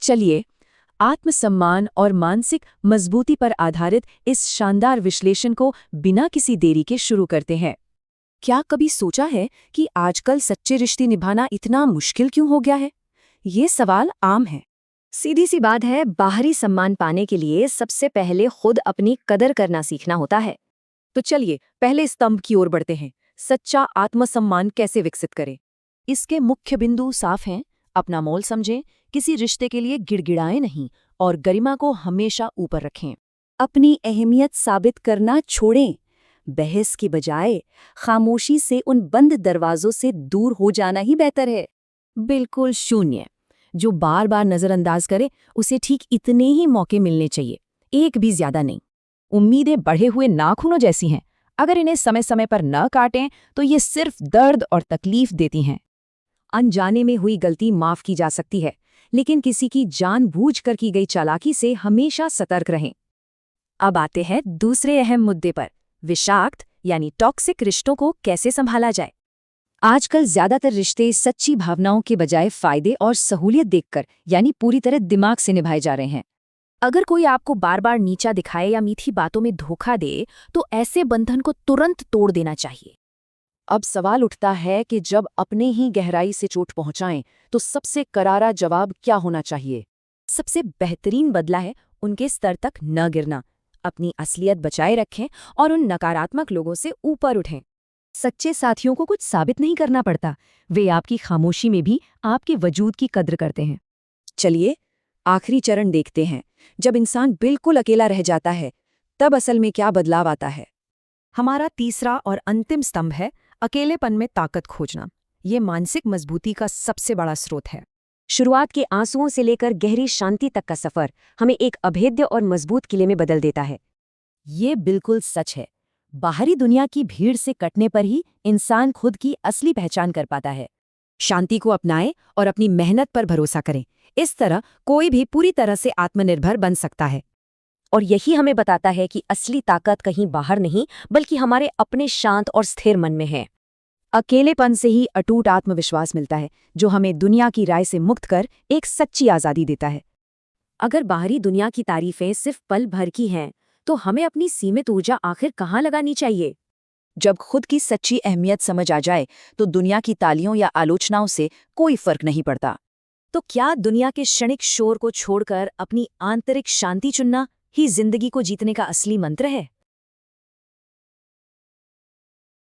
चलिए, आत्मसम्मान और मानसिक मजबूती पर आधारित इस शानदार विश्लेषण को बिना किसी देरी के शुरू करते हैं। क्या कभी सोचा है कि आजकल सच्चे रिश्ते निभाना इतना मुश्किल क्यों हो गया है? ये सवाल आम है। सीधी सी बात है, बाहरी सम्मान पाने के लिए सबसे पहले खुद अपनी कदर करना सीखना होता है। तो चलिए, पहले स्तंभ की ओर बढ़ते हैं। सच्चा आत्मसम्मान कैसे विकसित करें? इसके मुख्य बिंदु साफ हैं। अपना मोल समझें, किसी रिश्ते के लिए गिड़गिड़ाएं नहीं और गरिमा को हमेशा ऊपर रखें। अपनी अहमियत साबित करना छोड़ें। बहस की बजाय खामोशी से उन बंद दरवाजों से दूर हो जाना ही बेहतर है। बिल्कुल शून्य। जो बार बार नजरअंदाज करे, उसे ठीक इतने ही मौके मिलने चाहिए, एक भी ज्यादा नहीं। उम्मीदें बढ़े हुए नाखूनों जैसी हैं। अगर इन्हें समय समय पर न काटें तो ये सिर्फ दर्द और तकलीफ देती हैं। अनजाने में हुई गलती माफ की जा सकती है, लेकिन किसी की जानबूझकर की गई चालाकी से हमेशा सतर्क रहें। अब आते हैं दूसरे अहम मुद्दे पर, विषाक्त यानी टॉक्सिक रिश्तों को कैसे संभाला जाए। आजकल ज्यादातर रिश्ते सच्ची भावनाओं के बजाय फायदे और सहूलियत देखकर, यानी पूरी तरह दिमाग से निभाए जा रहे हैं। अगर कोई आपको बार बार नीचा दिखाए या मीठी बातों में धोखा दे, तो ऐसे बंधन को तुरंत तोड़ देना चाहिए। अब सवाल उठता है कि जब अपने ही गहराई से चोट पहुंचाएं, तो सबसे करारा जवाब क्या होना चाहिए? सबसे बेहतरीन बदला है उनके स्तर तक न गिरना, अपनी असलियत बचाए रखें और उन नकारात्मक लोगों से ऊपर उठें। सच्चे साथियों को कुछ साबित नहीं करना पड़ता, वे आपकी खामोशी में भी आपके वजूद की कद्र करते हैं। चलिए, आखिरी चरण देखते हैं। जब इंसान बिल्कुल अकेला रह जाता है, तब असल में क्या बदलाव आता है? हमारा तीसरा और अंतिम स्तंभ है अकेलेपन में ताकत खोजना। ये मानसिक मजबूती का सबसे बड़ा स्रोत है। शुरुआत के आंसुओं से लेकर गहरी शांति तक का सफर हमें एक अभेद्य और मजबूत किले में बदल देता है। ये बिल्कुल सच है। बाहरी दुनिया की भीड़ से कटने पर ही इंसान खुद की असली पहचान कर पाता है। शांति को अपनाएं और अपनी मेहनत पर भरोसा करें। इस तरह कोई भी पूरी तरह से आत्मनिर्भर बन सकता है। और यही हमें बताता है कि असली ताकत कहीं बाहर नहीं, बल्कि हमारे अपने शांत और स्थिर मन में है। अकेलेपन से ही अटूट आत्मविश्वास मिलता है, जो हमें दुनिया की राय से मुक्त कर एक सच्ची आज़ादी देता है। अगर बाहरी दुनिया की तारीफें सिर्फ पल भर की हैं, तो हमें अपनी सीमित ऊर्जा आखिर कहाँ लगानी चाहिए? जब खुद की सच्ची अहमियत समझ आ जाए, तो दुनिया की तालियों या आलोचनाओं से कोई फर्क नहीं पड़ता। तो क्या दुनिया के क्षणिक शोर को छोड़कर अपनी आंतरिक शांति चुनना ही जिंदगी को जीतने का असली मंत्र है?